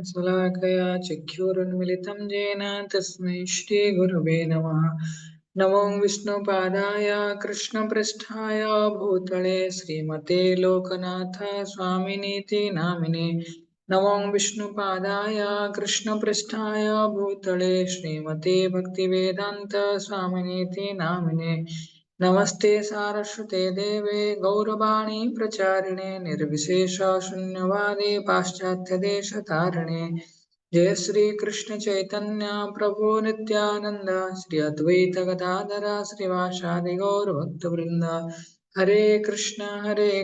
शलाकया चक्षुरुन्मिलितं येन तस्मै श्रीगुरवे नमः। नमो विष्णुपादाय कृष्णपृष्ठाय भूतले श्रीमते लोकनाथ स्वामिनीति नामिने। नमो विष्णुपादाय कृष्णपृष्ठाय भूतले श्रीमते भक्तिवेदांत स्वामिनीति नामिने। नमस्ते सारस्वते देवे गौरवाणी प्रचारिणे निर्विशेष शून्यवादे पाश्चात्य देश तारिणे। जय श्री कृष्ण चैतन्य प्रभु नित्यानंद श्री अद्वैत गदाधर श्रीवासादि गौर भक्त वृंद। हरे कृष्ण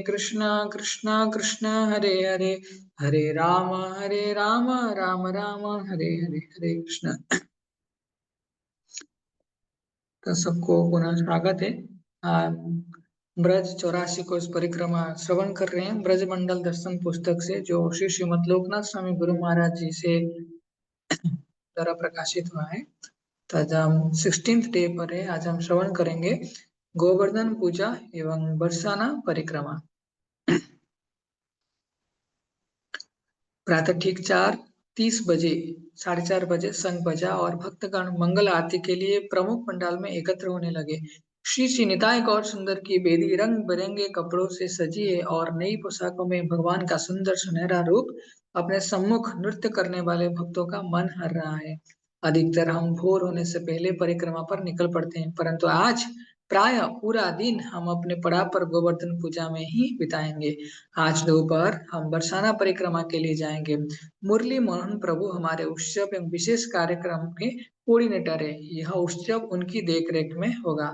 कृष्ण कृष्ण हरे हरे, हरे राम राम राम हरे हरे, हरे कृष्ण। तो सबको पुनः स्वागत है। ब्रज 84 को इस परिक्रमा श्रवण कर रहे हैं ब्रज मंडल दर्शन पुस्तक से, जो श्री श्रीमद लोकनाथ स्वामी गुरु महाराज जी से द्वारा प्रकाशित हुआ है। तो आज हम 16th डे पर है। आज हम श्रवण करेंगे गोवर्धन पूजा एवं बरसाना परिक्रमा। प्रातः ठीक 4:30 बजे 4:30 बजे संघ बजा और भक्तगण मंगल आरती के लिए प्रमुख पंडाल में एकत्र होने लगे। श्री श्री निताय गौर सुंदर की बेदी रंग बिरंगे कपड़ों से सजी है और नई पोशाकों में भगवान का सुंदर सुनहरा रूप अपने सम्मुख नृत्य करने वाले भक्तों का मन हर रहा है। अधिकतर हम भोर होने से पहले परिक्रमा पर निकल पड़ते हैं, परंतु आज प्राय पूरा दिन हम अपने पड़ाव पर गोवर्धन पूजा में ही बिताएंगे। आज दोपहर हम बरसाना परिक्रमा के लिए जाएंगे। मुरली मोहन प्रभु हमारे उत्सव एवं विशेष कार्यक्रम के कोऑर्डिनेटर है। यह उत्सव उनकी देखरेख में होगा।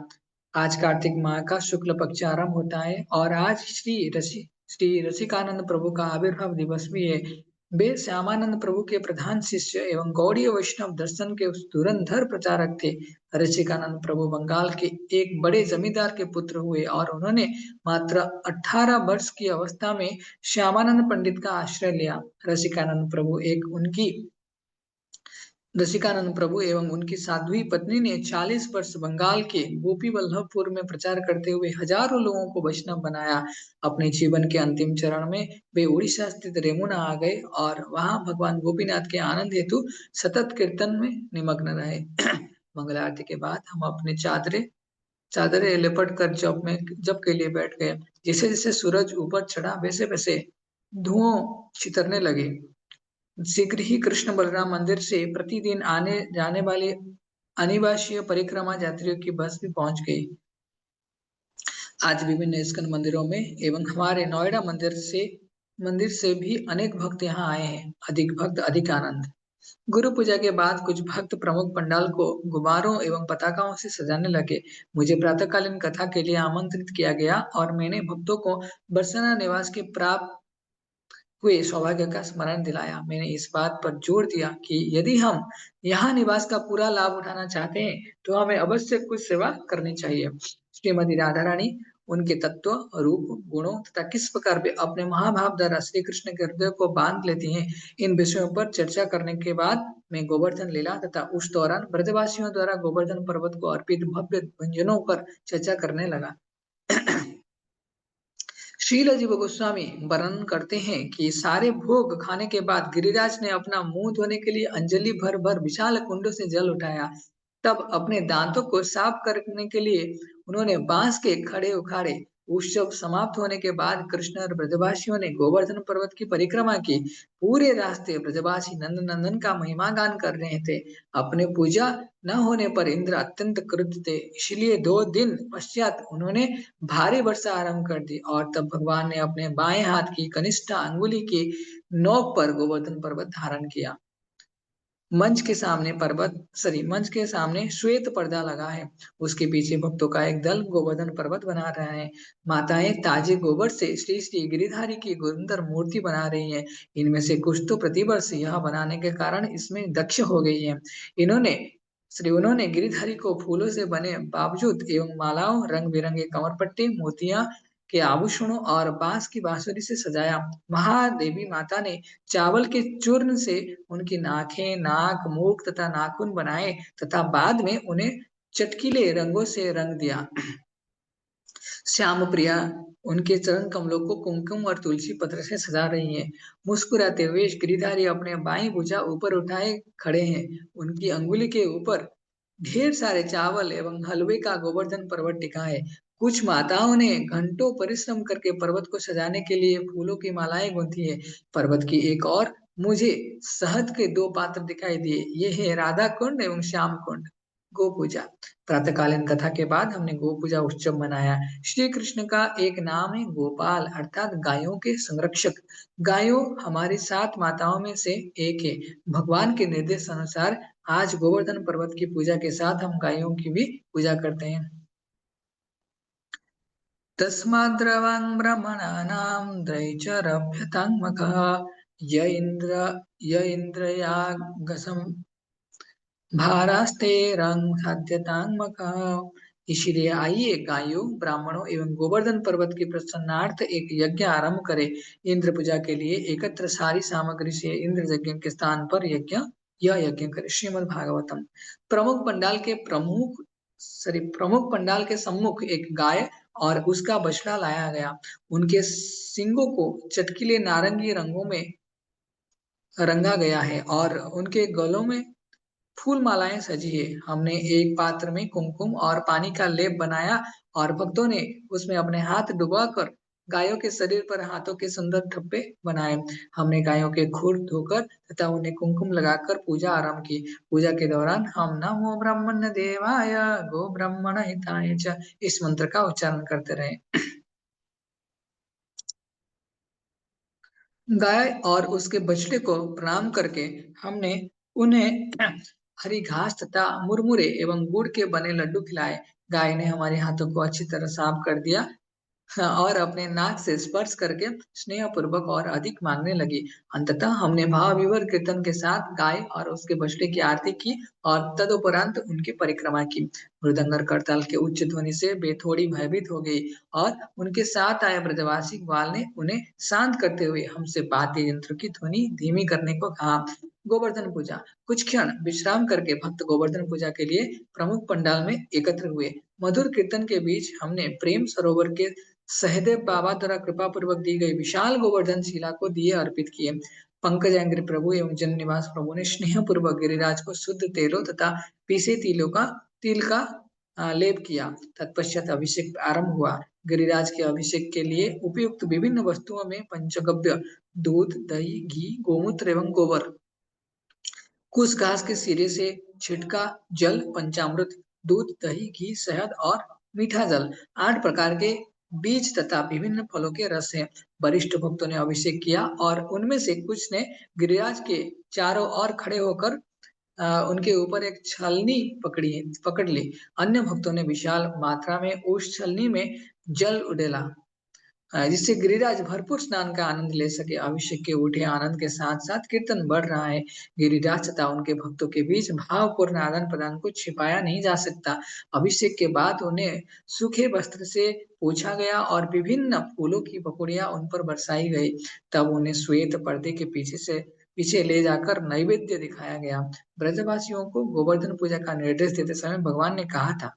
आज कार्तिक माह का शुक्ल पक्ष आरंभ होता है और आज श्री रसिकानंद प्रभु का आविर्भाव दिवस भी है। वे श्यामानंद प्रभु के प्रधान शिष्य एवं गौड़ीय वैष्णव दर्शन के धुरंधर प्रचारक थे। रसिकानंद प्रभु बंगाल के एक बड़े जमींदार के पुत्र हुए और उन्होंने मात्र 18 वर्ष की अवस्था में श्यामानंद पंडित का आश्रय लिया। रसिकानंद प्रभु एवं उनकी साध्वी पत्नी ने 40 वर्ष बंगाल के गोपी वल्लभपुर में प्रचार करते हुए हजारों लोगों को वैष्णव बनाया। अपने जीवन के अंतिम चरण में वे उड़ीसा स्थित रेमुना आ गए और वहां भगवान गोपीनाथ के आनंद हेतु सतत कीर्तन में निमग्न रहे। मंगल आरती के बाद हम अपने चादरें लिपट कर जप के लिए बैठ गए। जैसे जैसे सूरज ऊपर चढ़ा वैसे वैसे धुआं छितरने लगे। शीघ्र ही कृष्ण बलराम मंदिर से प्रतिदिन आने जाने वाली अनिवासीय परिक्रमा यात्रियों की बस भी पहुंच गई। आज विभिन्न इस्कन मंदिरों में एवं हमारे नोएडा मंदिर से भी अनेक भक्त यहाँ आए हैं। अधिक भक्त अधिक आनंद। गुरु पूजा के बाद कुछ भक्त प्रमुख पंडाल को गुब्बारों एवं पताकाओं से सजाने लगे। मुझे प्रातःकालीन कथा के लिए आमंत्रित किया गया और मैंने भक्तों को बरसाना निवास के प्राप्त हुए सौभाग्य का स्मरण दिलाया। मैंने इस बात पर जोर दिया कि यदि हम यहाँ निवास का पूरा लाभ उठाना चाहते हैं तो हमें अवश्य कुछ सेवा करनी चाहिए। श्रीमती राधा रानी, उनके तत्व, रूप, गुणों तथा किस प्रकार वे अपने महाभाव द्वारा श्री कृष्ण के हृदय को बांध लेती हैं, इन विषयों पर चर्चा करने के बाद मैं गोवर्धन लीला तथा उस दौरान ब्रजवासियों द्वारा गोवर्धन पर्वत को अर्पित भव्य व्यंजनों पर चर्चा करने लगा। श्रील जीव गोस्वामी वर्णन करते हैं कि सारे भोग खाने के बाद गिरिराज ने अपना मुंह धोने के लिए अंजलि भर भर विशाल कुंड से जल उठाया। तब अपने दांतों को साफ करने के लिए उन्होंने बांस के खड़े उखाड़े। उत्सव समाप्त होने के बाद कृष्ण और ब्रजवासियों ने गोवर्धन पर्वत की परिक्रमा की। पूरे रास्ते ब्रजवासी नंद नंदन का महिमा गान कर रहे थे। अपने पूजा न होने पर इंद्र अत्यंत क्रुद्ध थे, इसलिए 2 दिन पश्चात उन्होंने भारी वर्षा आरंभ कर दी और तब भगवान ने अपने बाएं हाथ की कनिष्ठ अंगुली की नोक पर गोवर्धन पर्वत धारण किया। मंच के सामने श्वेत पर्दा लगा है। उसके पीछे भक्तों का एक दल गोवर्धन पर्वत बना रहा है। माताएं ताजे गोबर से श्री श्री गिरिधारी की सुंदर मूर्ति बना रही हैं। इनमें से कुछ तो प्रतिवर्ष यह बनाने के कारण इसमें दक्ष हो गई है। उन्होंने गिरिधारी को फूलों से बने बावजूद एवं मालाओं, रंग बिरंगे कमरपट्टे, मोतियां के आभूषणों और बांस की बांसुरी से सजाया। महादेवी माता ने चावल के चूर्ण से उनकी नाखें, नाक, मुख तथा नाखून बनाए तथा बाद में उन्हें चटकीले रंगों से रंग दिया। श्याम प्रिया उनके चरण कमलों को कुमकुम और तुलसी पत्र से सजा रही हैं। मुस्कुराते हुए गिरिधारी अपने बाईं भुजा ऊपर उठाए खड़े हैं। उनकी अंगुली के ऊपर ढेर सारे चावल एवं हलवे का गोवर्धन पर्वत टिका है। कुछ माताओं ने घंटों परिश्रम करके पर्वत को सजाने के लिए फूलों की मालाएं गूंथी है। पर्वत की एक और मुझे शहद के दो पात्र दिखाई दिए। ये है राधा कुंड एवं श्याम कुंड। गो पूजा। प्रातःकालीन कथा के बाद हमने गो पूजा उत्सव मनाया। श्री कृष्ण का एक नाम है गोपाल अर्थात गायों के संरक्षक। गायों हमारी 7 माताओं में से एक है। भगवान के निर्देश अनुसार आज गोवर्धन पर्वत की पूजा के साथ हम गायों की भी पूजा करते हैं। तस्माद्रवां ब्रह्मणानां दैचरभ्यताङ्मखः य इन्द्र य इन्द्रयागसं भारास्तेरं साध्यताङ्मखः। इसलिए आइए गायों ब्राह्मणों एवं गोवर्धन पर्वत के प्रसन्नार्थ एक यज्ञ आरंभ करें। इंद्र पूजा के लिए एकत्र सारी सामग्री से इंद्र यज्ञ के स्थान पर यह यज्ञ करें। श्रीमद् भागवतम। प्रमुख पंडाल के सम्मुख एक गाय और उसका बछड़ा लाया गया। उनके सींगों को चटकीले नारंगी रंगों में रंगा गया है और उनके गलों में फूल मालाएं सजी है। हमने एक पात्र में कुमकुम और पानी का लेप बनाया और भक्तों ने उसमें अपने हाथ डुबाकर गायों के शरीर पर हाथों के सुंदर ठप्पे बनाए। हमने गायों के खुर धोकर तथा उन्हें कुमकुम लगाकर पूजा आरंभ की। पूजा के दौरान हम नमो ब्रह्मण्य देवाय गो ब्राह्मण हिताय च इस मंत्र का उच्चारण करते रहे। गाय और उसके बछड़े को प्रणाम करके हमने उन्हें हरी घास तथा मुरमुरे एवं गुड़ के बने लड्डू खिलाए। गाय ने हमारे हाथों को अच्छी तरह साफ कर दिया। हाँ, और अपने नाक से स्पर्श करके स्नेह पूर्वक और अधिक मांगने लगी। अंततः हमने भाव विभोर कीर्तन के साथ गाय और उसके बछड़े की आरती की और तदुपरांत उनकी परिक्रमा की। मृदंगर करताल के उच्च ध्वनि से वे थोड़ी भयभीत हो गई और उनके साथ आए ब्रजवासी ग्वाल ने उन्हें शांत करते हुए हमसे वाद्य यंत्र की ध्वनि धीमी करने को कहा। गोवर्धन पूजा। कुछ क्षण विश्राम करके भक्त गोवर्धन पूजा के लिए प्रमुख पंडाल में एकत्र हुए। मधुर कीर्तन के बीच हमने प्रेम सरोवर के सहदेव बाबा द्वारा कृपा पूर्वक दी गई विशाल गोवर्धन शिला को दिए अर्पित किए। पंकजांग्री प्रभु एवं जन निवास प्रभु ने स्नेह पूर्वक गिरिराज को शुद्ध तेलों तथा पीसे तिल का लेप किया। तत्पश्चात अभिषेक आरंभ हुआ। गिरिराज के अभिषेक के लिए उपयुक्त विभिन्न वस्तुओं में पंचगव्य दूध दही घी गोमूत्र एवं गोबर कुश घास के सिरे से छिटका जल पंचामृत दूध दही घी शहद और मीठा जल 8 प्रकार के बीज तथा विभिन्न फलों के रस हैं। वरिष्ठ भक्तों ने अभिषेक किया और उनमें से कुछ ने गिरिराज के चारों ओर खड़े होकर उनके ऊपर एक छलनी पकड़ ली। अन्य भक्तों ने विशाल मात्रा में उस छलनी में जल उड़ेला जिससे गिरिराज भरपूर स्नान का आनंद ले सके। अभिषेक के उठे आनंद के साथ साथ कीर्तन बढ़ रहा है। गिरिराज तथा उनके भक्तों के बीच भावपूर्ण आदान प्रदान को छिपाया नहीं जा सकता। अभिषेक के बाद उन्हें सूखे वस्त्र से पोंछा गया और विभिन्न फूलों की पकड़ियां उन पर बरसाई गई। तब उन्हें श्वेत पर्दे के पीछे ले जाकर नैवेद्य दिखाया गया। ब्रजवासियों को गोवर्धन पूजा का निर्देश देते समय भगवान ने कहा था,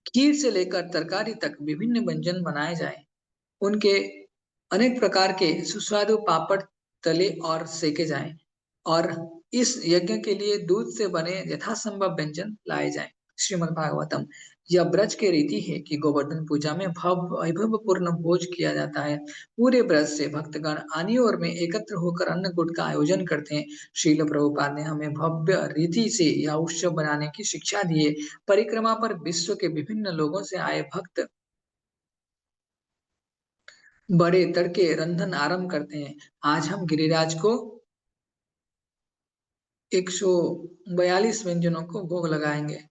खीर से लेकर तरकारी तक विभिन्न व्यंजन बनाए जाएं। उनके अनेक प्रकार के सुस्वादु पापड़ तले और सेके जाएं और इस यज्ञ के लिए दूध से बने यथासंभव व्यंजन लाए जाएं। श्रीमद् भागवतम। यह ब्रज की रीति है कि गोवर्धन पूजा में भव्य वैभव पूर्ण भोज किया जाता है। पूरे ब्रज से भक्तगण आनी ओर में एकत्र होकर अन्नकूट का आयोजन करते हैं। श्रील प्रभुपाद ने हमें भव्य रीति से यह उत्सव बनाने की शिक्षा दी है। परिक्रमा पर विश्व के विभिन्न लोगों से आए भक्त बड़े तड़के रंधन आरंभ करते हैं। आज हम गिरिराज को 142 व्यंजनों को भोग लगाएंगे।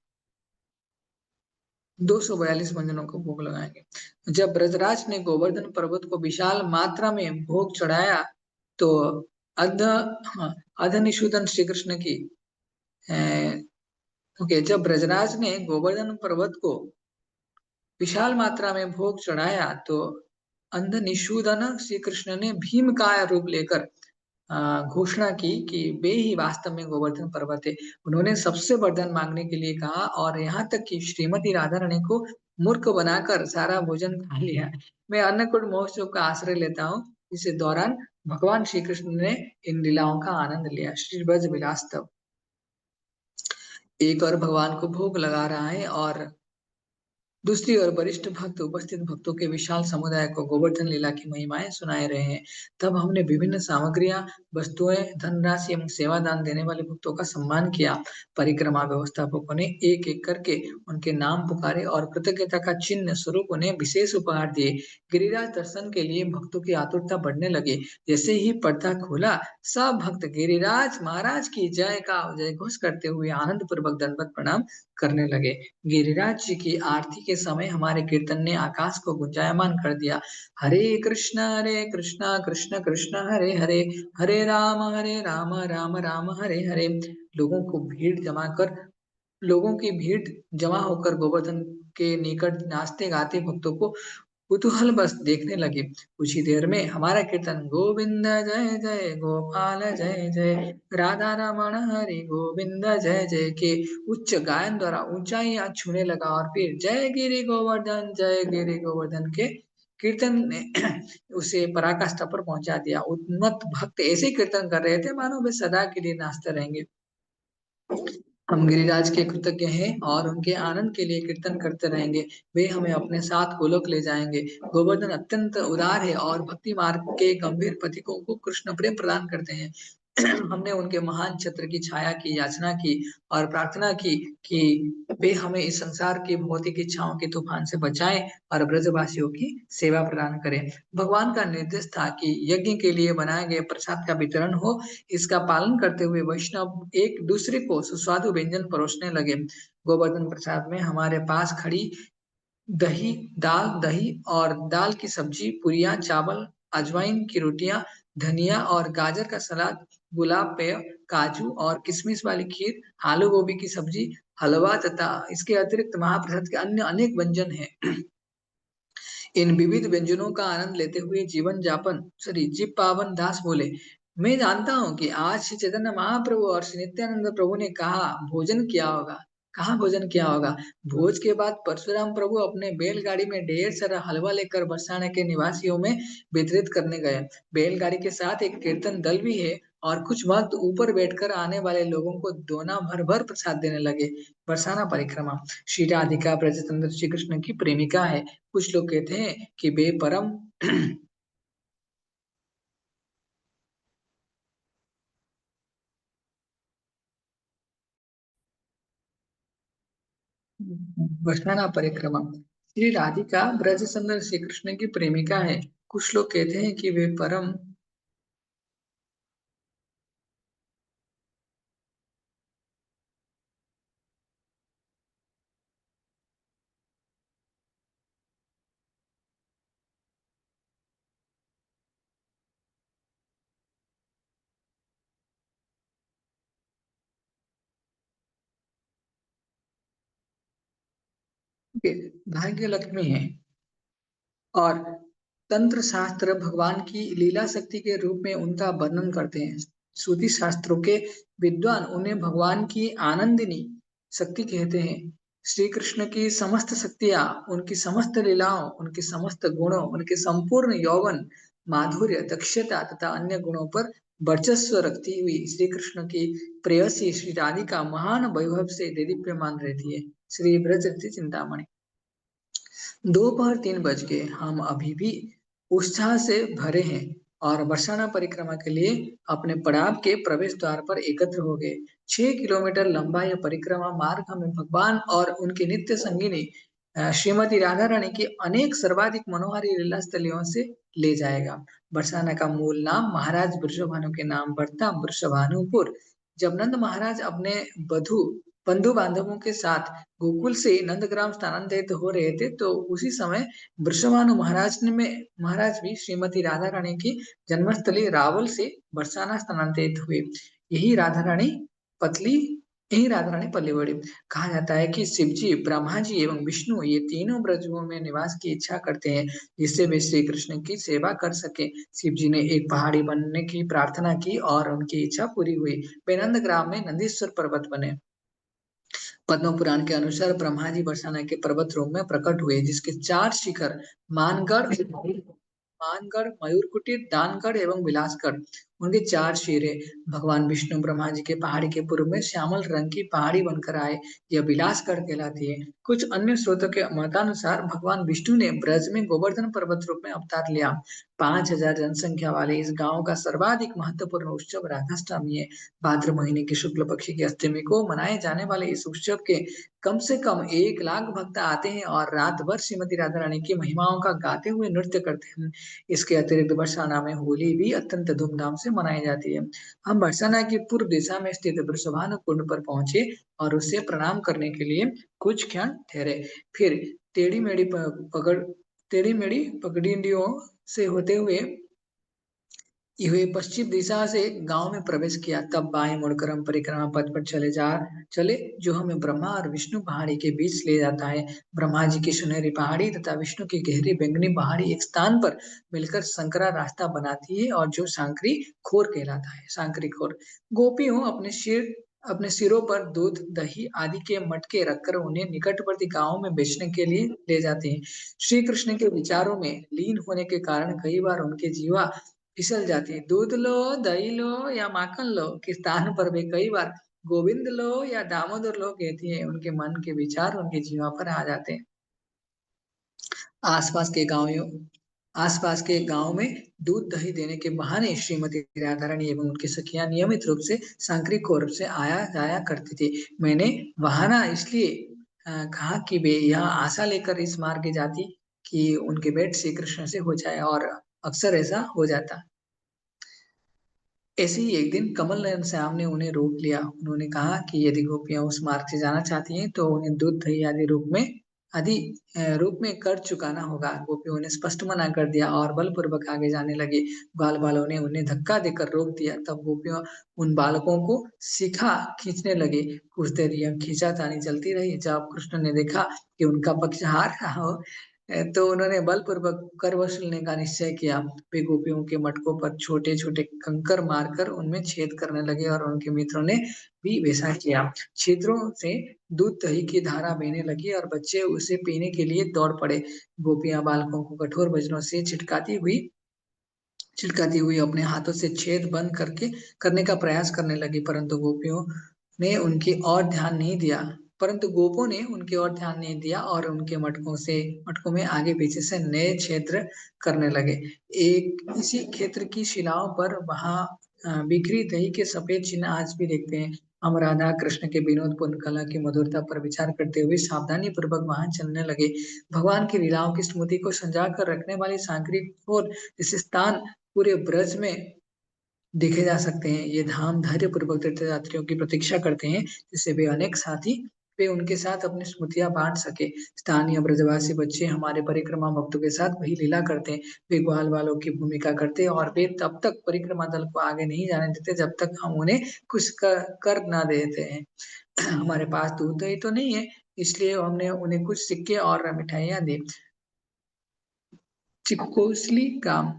242 व्यंजनों को भोग लगाएंगे। जब ब्रजराज ने गोवर्धन पर्वत को विशाल मात्रा में भोग चढ़ाया तो अध अधनिषूदन श्री कृष्ण की ओके जब ब्रजराज ने गोवर्धन पर्वत को विशाल मात्रा में भोग चढ़ाया तो अंध निषूदन श्री कृष्ण ने भीम का रूप लेकर घोषणा की कि वे ही वास्तव में गोवर्धन पर्वत है। उन्होंने सबसे वरदान मांगने के लिए कहा और यहाँ तक कि श्रीमती राधा रानी को मूर्ख बनाकर सारा भोजन खा लिया। मैं अन्नकूट महोत्सव का आश्रय लेता हूँ। इस दौरान भगवान श्री कृष्ण ने इन लीलाओं का आनंद लिया। श्री ब्रज विलास तब एक और भगवान को भोग लगा रहा है और दूसरी ओर वरिष्ठ भक्त उपस्थित भक्तों के विशाल समुदाय को गोवर्धन लीला की महिमाएं सुनाए रहे हैं। तब हमने विभिन्न सामग्रियां, वस्तुएं, धनराशि एवं सेवा दान देने वाले भक्तों का सम्मान किया। परिक्रमा व्यवस्थापकों ने एक एक करके उनके नाम पुकारे और कृतज्ञता का चिन्ह स्वरूप उन्हें विशेष उपहार दिए। गिरिराज दर्शन के लिए भक्तों की आतुरता बढ़ने लगी। जैसे ही पर्दा खोला, सब भक्त गिरिराज महाराज की जय का जय घोष करते हुए आनंद पूर्वक दंडवत प्रणाम करने लगे। गिरिराज जी की आरती के समय हमारे कीर्तन ने आकाश को गुंजायमान कर दिया। हरे कृष्णा कृष्ण कृष्ण हरे हरे, हरे राम राम राम हरे हरे। लोगों को भीड़ जमा कर लोगों की भीड़ जमा होकर गोवर्धन के निकट नाचते गाते भक्तों को कुतूहल बस देखने लगे। कुछ ही देर में हमारा कीर्तन गोविंद जय जय गोपाल जय जय राधा रमण हरि गोविंद जय जय के उच्च गायन द्वारा ऊंचाइयां छूने लगा और फिर जय गिरि गोवर्धन के कीर्तन ने उसे पराकाष्ठा पर पहुंचा दिया। उन्मत्त भक्त ऐसे कीर्तन कर रहे थे मानो वे सदा के लिए नाचते रहेंगे। हम गिरिराज के कृतज्ञ हैं और उनके आनंद के लिए कीर्तन करते रहेंगे। वे हमें अपने साथ गोलोक ले जाएंगे। गोवर्धन अत्यंत उदार है और भक्ति मार्ग के गंभीर पथिकों को कृष्ण प्रेम प्रदान करते हैं। हमने उनके महान छत्र की छाया की याचना की और प्रार्थना की कि वे हमें इस संसार की भौतिक इच्छाओं के तूफान से बचाएं और ब्रजवासियों की सेवा प्रदान करें। भगवान का निर्देश था कि यज्ञ के लिए बनाए गए प्रसाद का वितरण हो। इसका पालन करते हुए वैष्णव एक दूसरे को सुस्वादु व्यंजन परोसने लगे। गोवर्धन प्रसाद में हमारे पास खड़ी दही दही और दाल की सब्जी, पुरिया, चावल, अजवाइन की रोटियां, धनिया और गाजर का सलाद, गुलाब पेय, काजू और किशमिश वाली खीर, आलू गोभी की सब्जी, हलवा तथा इसके अतिरिक्त महाप्रसाद के अन्य अनेक व्यंजन हैं। इन विविध व्यंजनों का आनंद लेते हुए जीवन जापन सॉरी जीव पावन दास बोले, मैं जानता हूँ कि आज श्री चैतन्य महाप्रभु और श्री नित्यानंद प्रभु ने कहा भोजन किया होगा। भोज के बाद परशुराम प्रभु अपने बैलगाड़ी में ढेर सारा हलवा लेकर बरसाने के निवासियों में वितरित करने गए। बैलगाड़ी के साथ एक कीर्तन दल भी है और कुछ भक्त ऊपर बैठकर आने वाले लोगों को दोना भर भर प्रसाद देने लगे। बरसाना परिक्रमा श्री राधिका ब्रजचंद्र श्री कृष्ण की प्रेमिका है। कुछ लोग कहते हैं कि वे परम बरसाना परिक्रमा श्री राधिका ब्रजचंद्र श्री कृष्ण की प्रेमिका है। कुछ लोग कहते हैं कि वे परम भाग्य लक्ष्मी है और तंत्र शास्त्र भगवान की लीला शक्ति के रूप में उनका वर्णन करते हैं। श्रुति शास्त्रों के विद्वान उन्हें भगवान की आनंदिनी शक्ति कहते हैं। श्री कृष्ण की समस्त शक्तियां, उनकी समस्त लीलाओं, उनके समस्त गुणों, उनके संपूर्ण यौवन, माधुर्य, दक्षता तथा अन्य गुणों पर वर्चस्व रखती हुई श्री कृष्ण की प्रेयसी श्री राधिका महान वैभव से देदीप्यमान रहती है। श्री ब्रज चिंतामणि दोपहर 3 बज गए। हम अभी भी उत्साह से भरे हैं और बरसाना परिक्रमा के लिए अपने पड़ाव के प्रवेश द्वार पर एकत्र हो गए। 6 किलोमीटर लंबा यह परिक्रमा मार्ग हमें भगवान और उनके नित्य संगिनी श्रीमती राधा रानी की अनेक सर्वाधिक मनोहारी लीला स्थलियों से ले जाएगा। बरसाना का मूल नाम महाराज वृषभानु के नाम पर था, वृषभानुपुर। जब नंद महाराज अपने बधु बंधु बांधवों के साथ गोकुल से नंदग्राम स्थानांतरित हो रहे थे तो उसी समय वृषभानु महाराज भी श्रीमती राधा रानी की जन्मस्थली रावल से बरसाना स्थानांतरित हुए। यही राधा रानी पतली यही राधा रानी पल्ली बड़ी। कहा जाता है कि शिव जी, ब्रह्मा जी एवं विष्णु ये तीनों ब्रजों में निवास की इच्छा करते हैं जिससे वे श्री कृष्ण की सेवा कर सके। शिव जी ने एक पहाड़ी बनने की प्रार्थना की और उनकी इच्छा पूरी हुई। वे नंदग्राम में नंदीश्वर पर्वत बने। पद्म पुराण के अनुसार ब्रह्मा जी बरसाना के पर्वत रोग में प्रकट हुए, जिसके 4 शिखर मानगढ़, मानगढ़, मयूरकुटीर, दानगढ़ एवं विलासगढ़, उनके 4 सिरे। भगवान विष्णु ब्रह्मा जी के पहाड़ी के पूर्व में श्यामल रंग की पहाड़ी बनकर आए, यह विलासगढ़ कहलाती है। कुछ अन्य स्रोतों के मतानुसार भगवान विष्णु ने ब्रज में गोवर्धन पर्वत रूप में अवतार लिया। 5,000 जनसंख्या वाले इस गांव का सर्वाधिक महत्वपूर्ण उत्सव राधाष्टमी है। भाद्र महीने की शुक्ल पक्ष की अष्टमी को मनाए जाने वाले इस उत्सव के कम से कम 1 लाख भक्त आते हैं और रात भर श्रीमती राधा रानी की महिमाओं का गाते हुए नृत्य करते हैं। इसके अतिरिक्त बरसाना में होली भी अत्यंत धूमधाम से मनाई जाती है। हम बरसाना की पूर्व दिशा में स्थित वृषभानु कुंड पर पहुंचे और उसे प्रणाम करने के लिए कुछ क्षण ठहरे। फिर टेढ़ी मेढ़ी पकड़ टेढ़ी मेढ़ी पगडंडियों से होते हुए हुए पश्चिम दिशा से गांव में प्रवेश किया। तब बाएं मुड़कर हम परिक्रमा पथ पर चले, जो हमें ब्रह्मा और विष्णु पहाड़ी के बीच ले जाता है। ब्रह्मा जी की सुनहरी पहाड़ी तथा विष्णु की गहरी बैंगनी पहाड़ी एक स्थान पर मिलकर संकरा रास्ता बनाती है, और जो सांकरी खोर कहलाता है। सांकरी खोर गोपियों अपने सिरों पर दूध, दही आदि के मटके रखकर उन्हें निकटवर्ती गांव में बेचने के लिए ले जाते हैं। श्री कृष्ण के विचारों में लीन होने के कारण कई बार उनके जीवा फिसल जाती है। दूध लो, दही लो या माखन लो के स्थान पर वे कई बार गोविंद लो या दामोदर लो कहती है। उनके मन के विचार उनके जीवा पर आ जाते हैं। आसपास के गांवों आसपास के गांव में दूध दही देने के बहाने श्रीमती राधा रानी एवं उनकी सखियां नियमित रूप से सांक्रिक कोरब से आया जाया करती थी। मैंने वहाना इसलिए कहा कि वे यह आशा लेकर इस मार्ग जाती कि उनके भेंट श्री कृष्ण से हो जाए, और अक्सर ऐसा हो जाता। ऐसे ही एक दिन कमल नयन श्याम ने उन्हें रोक लिया। उन्होंने कहा कि यदि गोपियां उस मार्ग से जाना चाहती हैं तो उन्हें दूध दही आदि रूप में कर चुकाना होगा। गोपियों ने स्पष्ट मना कर दिया और बलपूर्वक आगे जाने लगे। बाल बालों ने उन्हें धक्का देकर रोक दिया। तब गोपियों उन बालकों को शिखा खींचने लगे। कुछ देर यह खींचातानी चलती रही। जब कृष्ण ने देखा कि उनका पक्ष हार रहा हो, तो उन्होंने बलपूर्वक कर वसूलने का निश्चय किया। वे गोपियों के मटकों पर छोटे छोटे कंकर मारकर उनमें छेद करने लगे, और उनके मित्रों ने भी वैसा किया। छिद्रों से दूध दही की धारा बहने लगी और बच्चे उसे पीने के लिए दौड़ पड़े। गोपियां बालकों को कठोर वजनों से छिटकाती हुई अपने हाथों से छेद बंद करने का प्रयास करने लगी, ने उनकी ओर ध्यान नहीं दिया परंतु गोपों ने उनकी ओर ध्यान नहीं दिया और उनके मटकों में आगे पीछे से नए क्षेत्र करने लगे। एक इसी क्षेत्र की शिलाओं पर वहां बिखरी दही के सफेद चिन्ह आज भी देखते हैं। हम राधा कृष्ण के विनोदपूर्ण कला की मधुरता पर विचार करते हुए सावधानी पूर्वक वहां चलने लगे। भगवान की लीलाओं की स्मृति को संजा कर रखने वाली सांकृतिक और इस स्थान पूरे ब्रज में देखे जा सकते हैं। ये धाम धैर्य पूर्वक तीर्थयात्रियों की प्रतीक्षा करते हैं, जिससे वे उनके साथ अपनी स्मृतियां बांट सके। स्थानीय ब्रजवासी बच्चे हमारे परिक्रमा भक्तों के साथ वही लीला करते हैं। वे ग्वाल वालों की भूमिका करते हैं और वे तब तक परिक्रमा दल को आगे नहीं जाने देते जब तक हम उन्हें कुछ कर ना देते हैं। हमारे पास दूध दही तो नहीं है, इसलिए हमने उन्हें कुछ सिक्के और मिठाइयां दी। चिकोसली गांव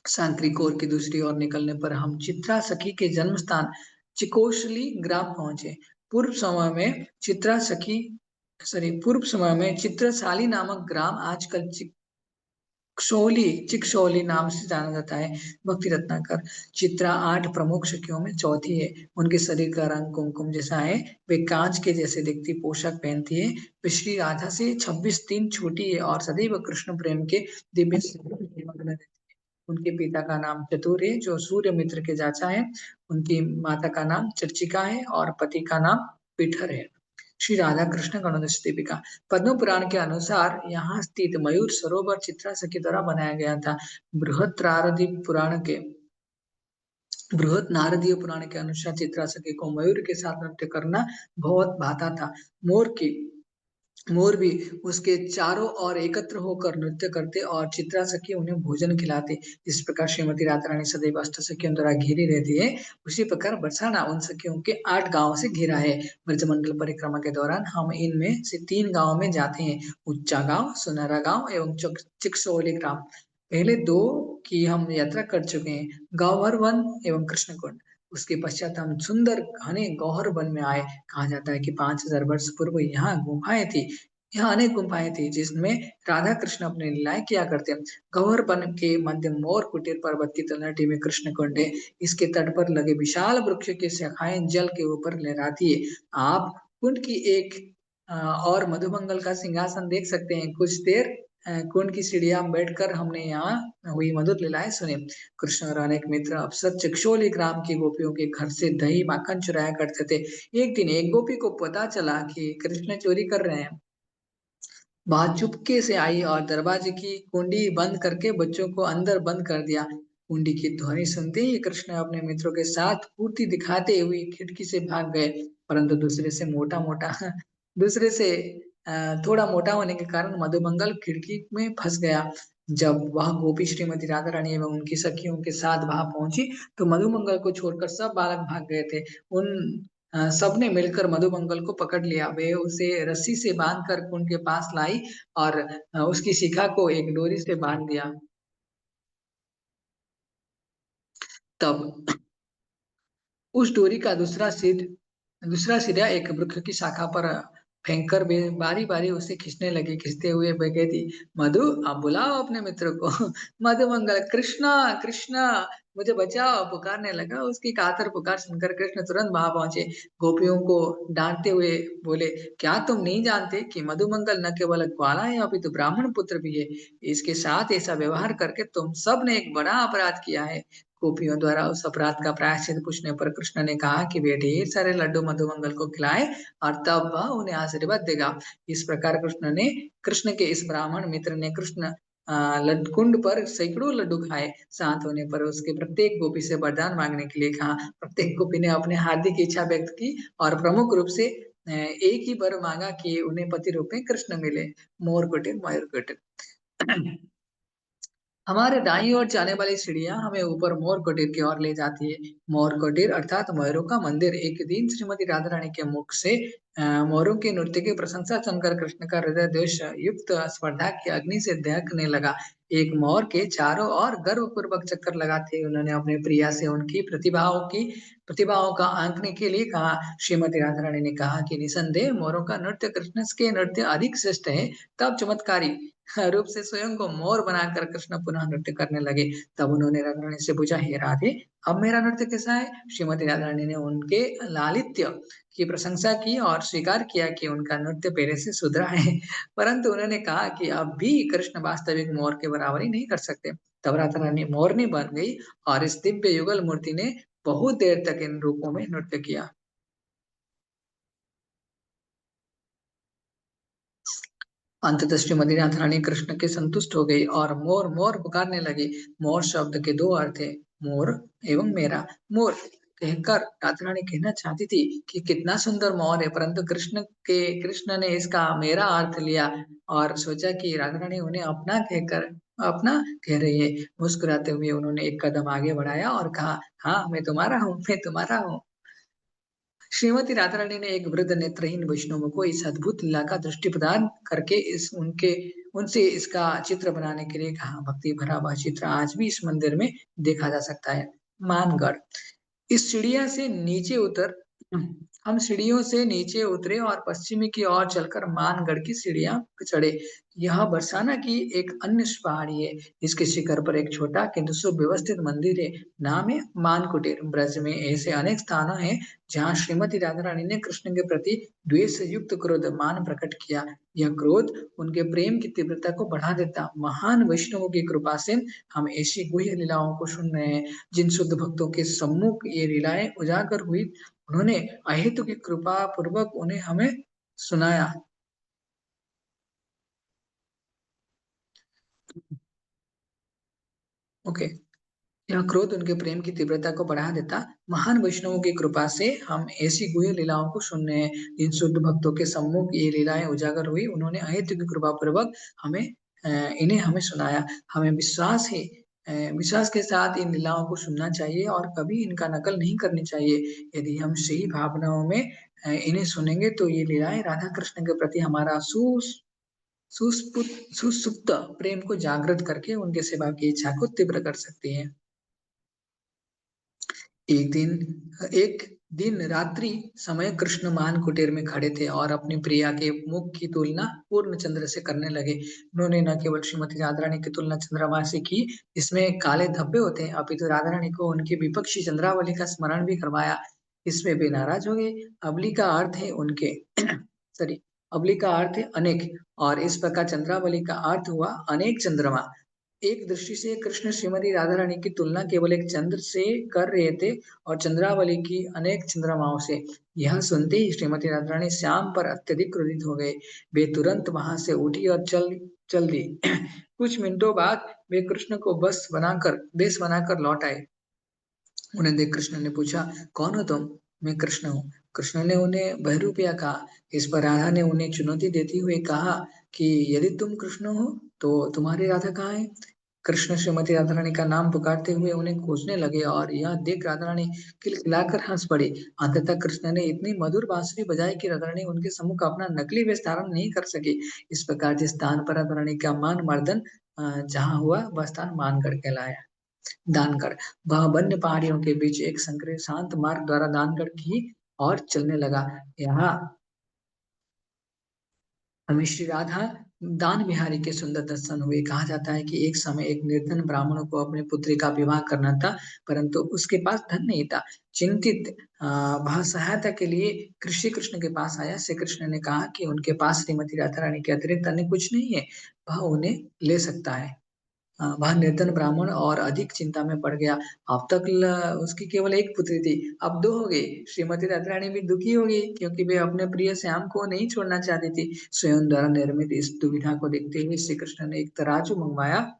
सांक्रिकोर की दूसरी ओर निकलने पर हम चित्रा सखी के जन्म स्थान चिकोशली ग्राम पहुंचे। चित्रा सखी पूर्व समय में चित्रशाली नामक ग्राम आजकल चिकसौली नाम से जाना जाता है। भक्ति रत्नाकर चित्रा 8 प्रमुख सखियों में चौथी है। उनके शरीर का रंग कुमकुम जैसा है। वे कांच के जैसे दिखती पोशाक पहनती है। वे श्री राधा से 26 दिन छोटी है और सदैव कृष्ण प्रेम के दिव्य मग्न रहती है। उनके पिता का नाम चतुर है, जो सूर्य मित्र के चाचा है। उनकी माता का नाम चर्चिका है और पति का नाम पिठर है। श्री राधा कृष्ण गणोदश दीपिका पद्म पुराण के अनुसार यहाँ स्थित मयूर सरोवर चित्रा सखी द्वारा बनाया गया था। बृहत नारदीय पुराण के बृहत नारदीय पुराण के अनुसार चित्रा सखी को मयूर के साथ नृत्य करना बहुत भाता था। मोर की मोर भी उसके चारों ओर एकत्र होकर नृत्य करते और चित्रा सखी उन्हें भोजन खिलाते। इस प्रकार श्रीमती राधा रानी सदैव अष्ट सखियों द्वारा घिरी रहती है। उसी प्रकार बरसाना उन सखियों के 8 गांवों से घिरा है। ब्रजमंडल परिक्रमा के दौरान हम इनमें से 3 गांवों में जाते हैं, उच्चा गांव, सुनहरा गांव एवं चिकसोली ग्राम। पहले 2 की हम यात्रा कर चुके हैं, गांवर वन एवं कृष्णकुंड। उसके पश्चात हम सुंदर घने गौहर वन में आए। कहा जाता है कि 5000 वर्ष पूर्व यहाँ गुफाएं थी। यहाँ अनेक गुफाएं थी जिसमें राधा कृष्ण अपने लीलाएं किया करते। गौहर वन के मध्य मोर कुटीर पर्वत की तलहटी में कृष्ण कुंड है। इसके तट पर लगे विशाल वृक्ष की शाखाएं जल के ऊपर लहराती है। आप कुंड की एक और मधुमंगल का सिंहासन देख सकते हैं। कुछ देर कुंड की सीढ़ियां में बैठकर हमने यहाँ हुई मधुर लीलाएं सुनी। कृष्ण और अनेक मित्र अफसर चिक्षोली ग्राम की गोपियों के घर से दही माखन चुराया करते थे। एक दिन एक गोपी को पता चला कि कृष्ण चोरी कर रहे हैं। वह चुपके से आई और दरवाजे की कुंडी बंद करके बच्चों को अंदर बंद कर दिया। कुंडी की ध्वनि सुनते ही कृष्ण अपने मित्रों के साथ फुर्ती दिखाते हुए खिड़की से भाग गए। परंतु दूसरे से थोड़ा मोटा होने के कारण मधुमंगल खिड़की में फंस गया। जब वह गोपी श्रीमती राधा रानी एवं उनकी सखियों के साथ वहां पहुंची तो मधुमंगल को छोड़कर सब बालक भाग गए थे। उन सबने मिलकर मधुमंगल को पकड़ लिया। वे उसे रस्सी से बांधकर कुंड के पास लाई और उसकी शिखा को एक डोरी से बांध दिया। तब उस डोरी का दूसरा सिरा एक वृक्ष की शाखा पर फेंक कर वे बारी बारी उसे खींचने लगी। खींचते हुए वे कहती, मधु आप बुलाओ अपने मित्र को। मधुमंगल कृष्णा कृष्णा मुझे बचाओ पुकारने लगा। उसकी कातर पुकार सुनकर कृष्ण तुरंत वहां पहुंचे। गोपियों को डांटते हुए बोले, क्या तुम नहीं जानते कि मधुमंगल न केवल ग्वाला है अपितु ब्राह्मण पुत्र भी है। इसके साथ ऐसा व्यवहार करके तुम सब ने एक बड़ा अपराध किया है। गोपियों द्वारा उस अपराध का प्रायश्चित पूछने पर कृष्ण ने कहा कि वे ढेर सारे लड्डू मधुमंगल को खिलाए और तब वह उन्हें आशीर्वाद देगा। इस प्रकार कृष्ण के इस ब्राह्मण मित्र ने कृष्ण कुंड पर सैकड़ों लड्डू खाए। शांत होने पर उसके प्रत्येक गोपी से वरदान मांगने के लिए कहा। प्रत्येक गोपी ने अपने हार्दिक इच्छा व्यक्त की और प्रमुख रूप से एक ही वर मांगा कि उन्हें पति रूप में कृष्ण मिले। मोर कुटिर मयूर कुटिर। हमारे दाईं ओर जाने वाली सीढ़ियां हमें ऊपर मोर कुटीर की ओर ले जाती है। मोर कुटीर अर्थात मयूरों का मंदिर। एक दिन श्रीमती राधा रानी के मुख से मोरों के नृत्य की प्रशंसा सुनकर कृष्ण का हृदय द्वेष युक्त स्पर्धा की अग्नि से दहकने लगा। एक मोर के चारों ओर गर्वपूर्वक चक्कर लगाते उन्होंने अपने प्रिया से उनकी प्रतिभाओं का आंकने के लिए कहा। श्रीमती राधा रानी ने कहा कि निसंदेह मोरों का नृत्य कृष्ण के नृत्य अधिक श्रेष्ठ है। तब चमत्कारी रूप से स्वयं को मोर बनाकर कृष्ण पुनः नृत्य करने लगे। तब उन्होंने राधा रानी से पूछा, हे राधे अब मेरा नृत्य कैसा है। श्रीमती राधा रानी ने उनके लालित्य की प्रशंसा की और स्वीकार किया कि उनका नृत्य पहले से सुधरा है। परंतु उन्होंने कहा कि अब भी कृष्ण वास्तविक मोर के बराबरी नहीं कर सकते। तब राधा रानी मोरनी बन गई और इस दिव्य युगल मूर्ति ने बहुत देर तक इन रूपों में नृत्य किया। अंततः श्रीमती राधा रानी कृष्ण के संतुष्ट हो गई और मोर मोर पुकारने लगी। मोर शब्द के दो अर्थ है, मोर एवं मेरा। मोर कहकर राधा रानी कहना चाहती थी कि कितना सुंदर मोर है, परंतु कृष्ण ने इसका मेरा अर्थ लिया और सोचा कि राधा रानी उन्हें अपना कह रही है। मुस्कुराते हुए उन्होंने एक कदम आगे बढ़ाया और कहा, हाँ मैं तुम्हारा हूँ। श्रीमती राधा रानी ने एक वृद्ध नेत्रहीन वैष्णव को इस अद्भुत लीला का दृष्टि प्रदान करके इस उनके उनसे इसका चित्र बनाने के लिए कहा। भक्ति भरा वह चित्र आज भी इस मंदिर में देखा जा सकता है। मानगढ़। इस सीढ़िया से नीचे उतर हम सीढ़ियों से नीचे उतरे और पश्चिमी की ओर चलकर मानगढ़ की सीढ़ियां पे चढ़े। यह बरसाना की एक अन्य पहाड़ी है। इसके शिखर पर एक छोटा किंतु सुव्यवस्थित मंदिर है। नाम है मानकुटीर। ब्रज में ऐसे अनेक स्थान हैं जहाँ श्रीमती राधा रानी ने कृष्ण के प्रति द्वेष से युक्त क्रोध मान प्रकट किया। यह क्रोध उनके प्रेम की तीव्रता को बढ़ा देता। महान वैष्णवों की कृपा से हम ऐसी गुह्य लीलाओं को सुन रहे हैं जिन शुद्ध भक्तों के सम्मुख ये लीलाएं उजागर हुई। उन्होंने अहेतु की कृपा पूर्वक उन्हें हमें सुनाया। ओके। यह क्रोध उनके प्रेम की तीव्रता को बढ़ा देता। महान वैष्णवों की कृपा से हम ऐसी गुह्य लीलाओं को सुन रहे हैं जिन शुद्ध भक्तों के सम्मुख ये लीलाएं उजागर हुई। उन्होंने अहेतु की कृपा पूर्वक हमें इन्हें हमें सुनाया। हमें विश्वास है विश्वास के साथ इन लीलाओं को सुनना चाहिए और कभी इनका नकल नहीं करनी चाहिए। यदि हम सही भावनाओं में इन्हें सुनेंगे तो ये लीलाएं राधा कृष्ण के प्रति हमारा सुसुप्त प्रेम को जागृत करके उनके सेवा की इच्छा को तीव्र कर सकती हैं। एक दिन रात्रि समय कृष्ण मान कुटीर में खड़े थे और अपनी प्रिया के मुख की तुलना पूर्ण चंद्र से करने लगे। उन्होंने न केवल श्रीमती राधा रानी की तुलना चंद्रमा से की, जिसमें काले धब्बे होते हैं, अपितु राधा रानी को उनकी विपक्षी चंद्रावली का स्मरण भी करवाया। इसमें वे नाराज हो गए। अबली का अर्थ है उनके सॉरी अबली का अर्थ है अनेक, और इस प्रकार चंद्रावली का अर्थ हुआ अनेक चंद्रमा। एक दृष्टि से कृष्ण श्रीमती राधा रानी की तुलना केवल एक चंद्र से कर रहे थे और चंद्रावली की अनेक चंद्रमाओं से। यह सुनते ही श्रीमती राधा रानी श्याम पर अत्यधिक क्रोधित हो गए। वे तुरंत वहां से उठी और चल दी। कुछ मिनटों बाद वे कृष्ण को बेस बनाकर लौट आए। उन्हें देख कृष्ण ने पूछा, कौन हो तुम? मैं कृष्ण हूँ। कृष्ण ने उन्हें बहरूपिया कहा। इस पर राधा ने उन्हें चुनौती देते हुए कहा कि यदि तुम कृष्ण हो तो तुम्हारी राधा कहाँ है? कृष्ण श्रीमती राधा रानी का नाम पुकारते हुए उन्हें खोजने लगे और यह देख राधा रानी खिलखिलाकर हंस पड़ी। अंततः कृष्ण ने इतनी मधुर बांसुरी बजाई कि राधा रानी उनके सम्मुख अपना नकली वेश धारण नहीं कर सकी। इस प्रकार जिस स्थान पर राधा रानी का मान मर्दन जहाँ हुआ, वह स्थान मानगढ़ कहलाया। दानगढ़। वह वन्य पहाड़ियों के बीच एक संकरे शांत मार्ग द्वारा दानगढ़ की ओर चलने लगा। यहाँ हमें श्री राधा दान बिहारी के सुंदर दर्शन हुए। कहा जाता है कि एक समय एक निर्धन ब्राह्मण को अपनी पुत्री का विवाह करना था, परंतु उसके पास धन नहीं था। चिंतित वह सहायता के लिए कृषि कृष्ण के पास आया। श्री कृष्ण ने कहा कि उनके पास श्रीमती राधा रानी के अतिरिक्त अन्य कुछ नहीं है, वह उन्हें ले सकता है। वह निर्धन ब्राह्मण और अधिक चिंता में पड़ गया। अब तक उसकी केवल एक पुत्री थी, अब दो हो गई। श्रीमती राधा रानी भी दुखी हो गई क्योंकि वे अपने प्रिय श्याम को नहीं छोड़ना चाहती थी। स्वयं द्वारा निर्मित इस दुविधा को देखते हुए श्री कृष्ण ने एक तराजू मंगवाया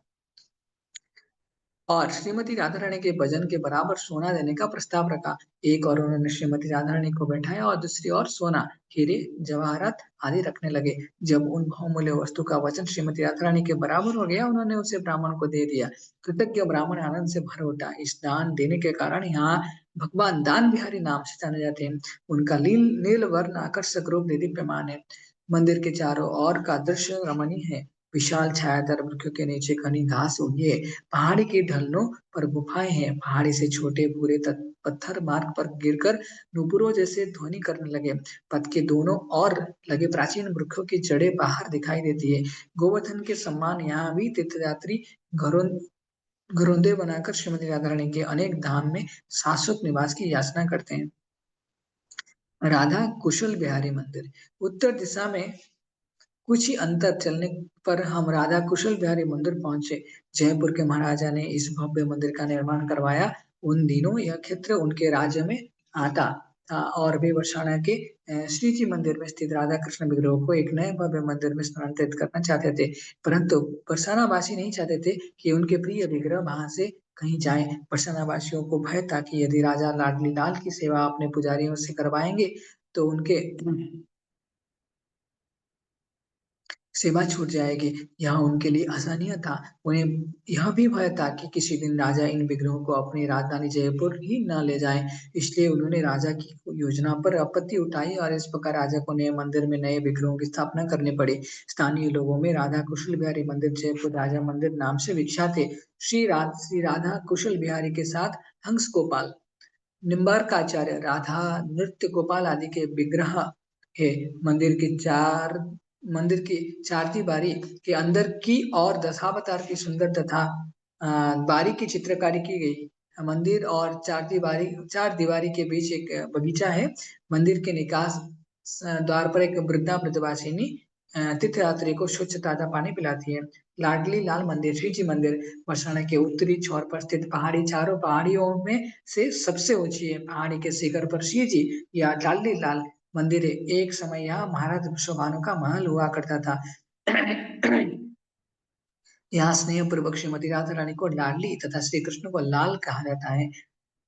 और श्रीमती राधा रानी के वजन के बराबर सोना देने का प्रस्ताव रखा। एक और उन्होंने श्रीमती राधा रानी को बैठाया और दूसरी ओर सोना, हीरे, जवाहरात आदि रखने लगे। जब उन बहुमूल्य वस्तु का वजन श्रीमती राधा रानी के बराबर हो गया, उन्होंने उसे ब्राह्मण को दे दिया। कृतज्ञ ब्राह्मण आनंद से भर उठा। इस दान देने के कारण यहाँ भगवान दान बिहारी नाम से जाने जाते हैं। उनका नील वर्ण आकर्षक रूप दीप्यमान है। मंदिर के चारों ओर का दृश्य रमणीय है। विशाल छायादार वृक्षों के नीचे घनी घास उगी है। पहाड़ी की ढलानों पर गुफाएं हैं। पहाड़ी से छोटे भूरे पत्थर मार्ग पर गिरकर नुपुरों जैसे ध्वनि करने लगे। पथ के दोनों ओर लगे प्राचीन वृक्षों की जड़ें बाहर दिखाई देती है। गोवर्धन के सम्मान यहाँ भी तीर्थयात्री घरों घरोंदे बनाकर श्रीमती राधा रानी के अनेक धाम में शाश्वत निवास की याचना करते हैं। राधा कुशल बिहारी मंदिर। उत्तर दिशा में कुछ ही अंतर चलने पर हम राधा कुशल बिहारी मंदिर पहुंचे। जयपुर के महाराजा ने इस भव्य मंदिर का निर्माण करवाया। उन दिनों यह क्षेत्र उनके राज्य में आता था और वे बरसाना के श्री जी मंदिर में स्थित राधा कृष्ण विग्रह को एक नए भव्य मंदिर में स्थानांतरित करना चाहते थे। परंतु बरसाना वासी नहीं चाहते थे कि उनके प्रिय विग्रह वहां से कहीं जाए। बरसाना वासियों को भय था कि यदि राजा लाडली लाल की सेवा अपने पुजारियों से करवाएंगे तो उनके सेवा छूट जाएगी। यहाँ उनके लिए आसानियां था। उन्हें यह भी भय था कि किसी दिन राजा इन विग्रहों को अपनी राजधानी जयपुर ही न ले जाए। इसलिए उन्होंने राजा की योजना पर आपत्ति उठाई और इस प्रकार राजा को नए मंदिर में नए विग्रहों की स्थापना करनी पड़ी। स्थानीय लोगों में राधा कुशल बिहारी मंदिर जयपुर राजा मंदिर नाम से विख्यात है। श्री राधा कुशल बिहारी के साथ हंस गोपाल, निम्बार्काचार्य, राधा, नृत्य गोपाल आदि के विग्रह है। मंदिर के चार मंदिर की चार दीवारी के अंदर की और दशावतार की सुंदर तथा बारीकी चित्रकारी की गई। मंदिर और चार दीवारी के बीच एक बगीचा है। मंदिर के निकास द्वार पर एक वृद्धा ब्रजवासिनी तीर्थयात्री को स्वच्छ ताजा पानी पिलाती है। लाडली लाल मंदिर, श्री जी मंदिर बरसाना के उत्तरी छोर पर स्थित पहाड़ी, चारों पहाड़ियों में से सबसे ऊंची है। पहाड़ी के शिखर पर श्री जी या लाडली लाल मंदिर है। एक समय यहाँ महाराज विश्वभानु का महल हुआ करता था। यहाँ स्नेह पूर्वक श्रीमती राधा रानी को लाडली तथा श्री कृष्ण को लाल कहा जाता है।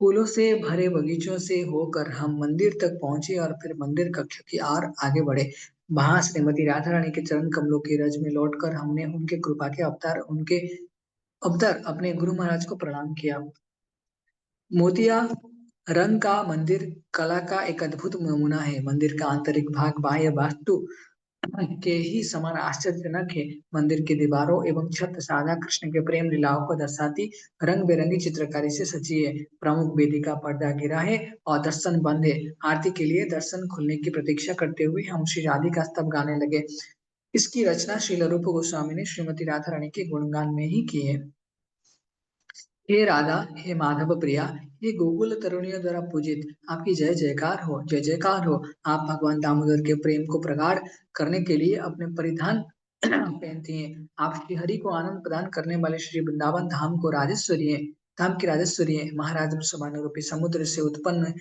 फूलों से भरे बगीचों से होकर हम मंदिर तक पहुंचे और फिर मंदिर कक्ष की ओर आगे बढ़े। वहां श्रीमती राधा रानी के चरण कमलों की रज में लौटकर हमने उनके कृपा के अवतार अपने गुरु महाराज को प्रणाम किया। मोतिया रंग का मंदिर कला का एक अद्भुत नमूना है। मंदिर का आंतरिक भाग बाह्य वास्तु के ही समान आश्चर्यजनक है। मंदिर की दीवारों एवं छत राधा कृष्ण के प्रेम लीलाओं को दर्शाती रंग बिरंगी चित्रकारी से सजी है। प्रमुख वेदी का पर्दा गिरा है और दर्शन बंद है। आरती के लिए दर्शन खुलने की प्रतीक्षा करते हुए हम श्री राधे का स्तव गाने लगे। इसकी रचना श्रील रूप गोस्वामी ने श्रीमती राधा रानी के गुणगान में ही की है। हे राधा, हे माधव प्रिया, हे गोकुल तरुणियों द्वारा पूजित, आपकी जय जयकार हो, जय जयकार हो। आप भगवान दामोदर के प्रेम को प्रगाढ़ करने के लिए अपने परिधान पहनती हैं। आप श्री हरि को आनंद प्रदान करने वाले श्री वृंदावन धाम को राजेश्वरी है, धाम की राजेश्वरी है। महाराज समान रूपी समुद्र से उत्पन्न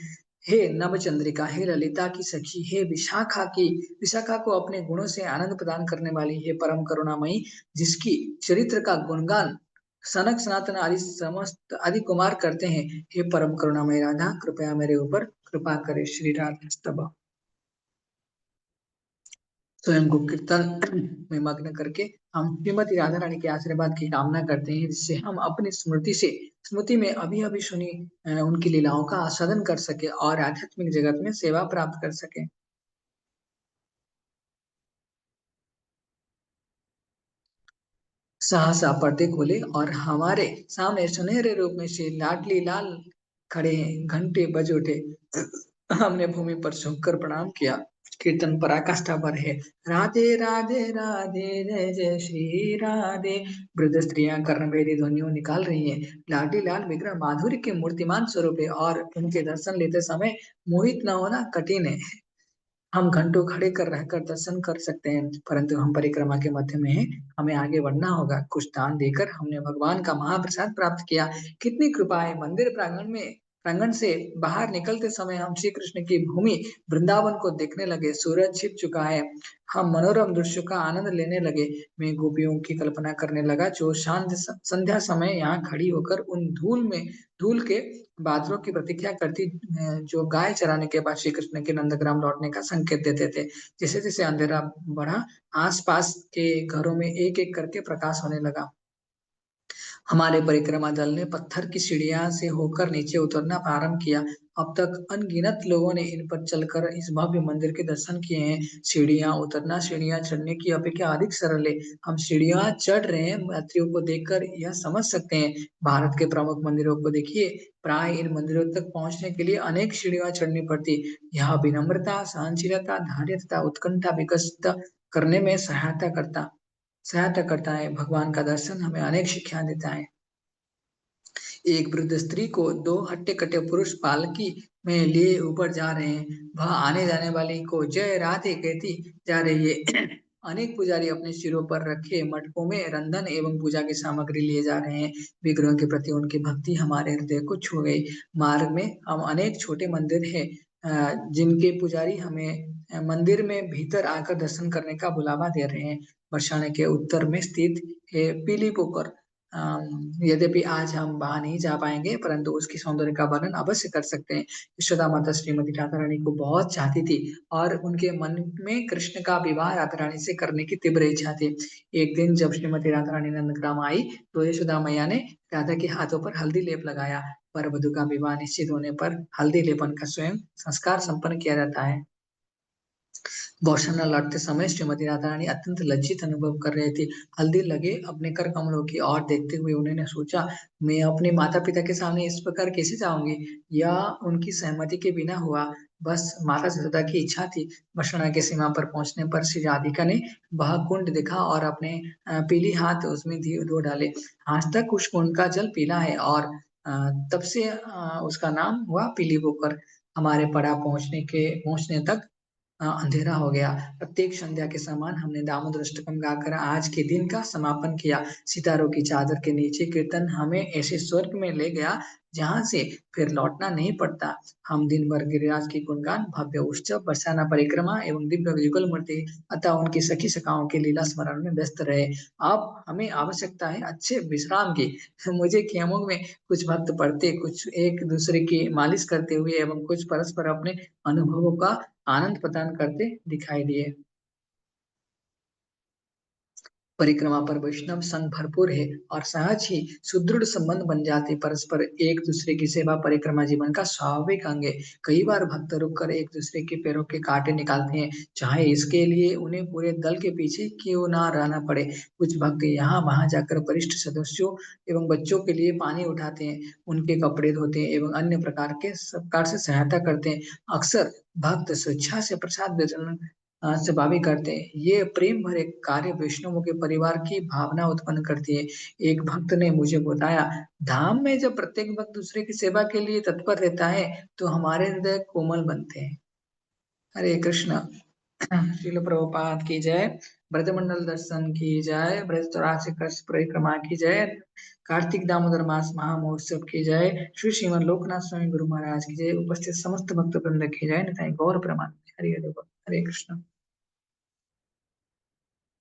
हे नव चंद्रिका, हे ललिता की सखी, हे विशाखा को अपने गुणों से आनंद प्रदान करने वाली, हे परम करुणामयी, जिसकी चरित्र का गुणगान सनक सनातन आदि समस्त आदि कुमार करते हैं। हे परम करुणामय राधा, कृपया मेरे ऊपर कृपा करे। श्री राधा स्तव स्वयं को कीर्तन में मग्न करके हम श्रीमती राधा रानी के आशीर्वाद की कामना करते हैं, जिससे हम अपनी स्मृति में अभी अभी सुनी उनकी लीलाओं का आस्वादन कर सके और आध्यात्मिक जगत में सेवा प्राप्त कर सके। सहसा पर्दे खोले और हमारे सामने सुनहरे रूप में श्री लाडली लाल खड़े हैं। घंटे बज उठे। हमने भूमि पर झुककर प्रणाम किया। कीर्तन पराकाष्ठा पर है। राधे राधे राधे, जय जय श्री राधे। वृद्ध स्त्रियां कर्णवेदी ध्वनियों निकाल रही हैं। लाडली लाल विग्रह माधुर्य के मूर्तिमान स्वरूप है और उनके दर्शन लेते समय मोहित न होना कठिन है। हम घंटों खड़े कर रहकर दर्शन कर सकते हैं, परंतु हम परिक्रमा के मध्य में हैं। हमें आगे बढ़ना होगा। कुछ दान देकर हमने भगवान का महाप्रसाद प्राप्त किया। कितनी कृपा है। मंदिर प्रांगण से बाहर निकलते समय हम श्री कृष्ण की भूमि वृंदावन को देखने लगे। सूरज छिप चुका है। हम मनोरम दृश्य का आनंद लेने लगे। मैं गोपियों की कल्पना करने लगा जो शांत संध्या समय यहाँ खड़ी होकर उन धूल के बादलों की प्रतीक्षा करती, जो गाय चराने के बाद श्री कृष्ण के नंदग्राम लौटने का संकेत देते थे। जैसे जैसे अंधेरा बढ़ा, आसपास के घरों में एक एक करके प्रकाश होने लगा। हमारे परिक्रमा दल ने पत्थर की सीढ़ियां से होकर नीचे उतरना प्रारंभ किया। अब तक अनगिनत लोगों ने इन पर चलकर इस भव्य मंदिर के दर्शन किए हैं। सीढ़ियां उतरना सीढ़ियां चढ़ने की अपेक्षा अधिक सरल है। हम सीढ़ियां चढ़ रहे हैं। यात्रियों को देखकर यह समझ सकते हैं। भारत के प्रमुख मंदिरों को देखिए। प्राय इन मंदिरों तक पहुंचने के लिए अनेक सीढ़ियां चढ़नी पड़ती। यह विनम्रता, सहनशीलता, धैर्य तथा उत्कंठा विकसित करने में सहायता करता है। भगवान का दर्शन हमें अनेक शिक्षा देता है। एक वृद्ध स्त्री को दो हट्टे कट्टे पुरुष पालकी में लिए ऊपर जा रहे हैं। वह आने जाने वाली को जय राधे कहती जा रही है। अनेक पुजारी अपने सिरों पर रखे मटकों में रंधन एवं पूजा की सामग्री लिए जा रहे हैं। विग्रहों के प्रति उनकी भक्ति हमारे हृदय को छू गई। मार्ग में हम अनेक छोटे मंदिर हैं, जिनके पुजारी हमें मंदिर में भीतर आकर दर्शन करने का बुलावा दे रहे हैं। बरसाने के उत्तर में स्थित है पीली पोखर। यद्यपि आज हम वहां नहीं जा पाएंगे, परंतु उसकी सौंदर्य का वर्णन अवश्य कर सकते हैं। यशोदा माता श्रीमती राधा रानी को बहुत चाहती थी और उनके मन में कृष्ण का विवाह राधा रानी से करने की तीव्र इच्छा थी। एक दिन जब श्रीमती राधा रानी नंदग्राम आई तो यशोदा मैया ने राधा के हाथों पर हल्दी लेप लगाया। वर वधु का विवाह निश्चित होने पर हल्दी लेपन का स्वयं संस्कार संपन्न किया जाता है। बौछारना लौटते समय श्रीमती राधा रानी अत्यंत लज्जित अनुभव कर रहे थे। हल्दी लगे अपने कर कमलों की ओर देखते हुए उन्होंने सोचा, मैं अपने माता पिता के सामने इस प्रकार कैसे जाऊंगी। यह उनकी सहमति के बिना हुआ। बस माता यशोदा की इच्छा थी। बरसाना की सीमा पर पहुंचने पर श्री राधिका ने वह कुंड देखा और अपने पीली हाथ उसमें धो डाले। आज तक उस कुंड का जल पीला है और तब से उसका नाम हुआ पीली पोखर। हमारे पड़ा पहुंचने तक अंधेरा हो गया। प्रत्येक संध्या के समान हमने दामोदर अष्टकम गाकर आज के दिन का समापन किया। सितारों की चादर के नीचे कीर्तन हमें ऐसे स्वर्ग में ले गया जहां से फिर लौटना नहीं पड़ता। हम दिन भर गिरिराज की गुणगान, भव्य उत्सव, बरसाना परिक्रमा एवं दिव्य युगल मूर्ति अतः उनकी सखी सखाओं के लीला स्मरण में व्यस्त रहे। अब हमें आवश्यकता है अच्छे विश्राम की। मुझे खेमों में कुछ भक्त पढ़ते, कुछ एक दूसरे की मालिश करते हुए एवं कुछ परस्पर अपने अनुभवों का आनंद प्रदान करते दिखाई दिए। परिक्रमा पर वैष्णव संघ भरपूर है और सहज ही सुदृढ़ संबंध बन जाते परस्पर एक दूसरे की सेवा परिक्रमा जीवन का स्वाभाविक अंग है। कई बार भक्त रुक कर एक दूसरे के पैरों के कांटे निकालते हैं, चाहे इसके लिए उन्हें पूरे दल के पीछे क्यों ना रहना पड़े। कुछ भक्त यहाँ वहां जाकर वरिष्ठ सदस्यों एवं बच्चों के लिए पानी उठाते हैं, उनके कपड़े धोते हैं एवं अन्य प्रकार से सहायता करते हैं। अक्सर भक्त स्वेच्छा से प्रसाद वितरण स्वाभाविक करते हैं। ये प्रेम भरे कार्य वैष्णवों के परिवार की भावना उत्पन्न करती है। एक भक्त ने मुझे बताया, धाम में जब प्रत्येक भक्त दूसरे की सेवा के लिए तत्पर रहता है तो हमारे हृदय कोमल बनते हैं। हरे कृष्ण। श्रील प्रभुपाद की जय। ब्रजमंडल दर्शन की जय। ब्रज चौरासी कृष्ण परिक्रमा की जय। कार्तिक दामोदर मास महामहोत्सव की जय। श्री श्रीमद लोकनाथ स्वामी गुरु महाराज की जय। उपस्थित समस्त भक्त वृंद की जय। निताई गौर प्रमाण। हरि हरि बोल। हरे कृष्ण।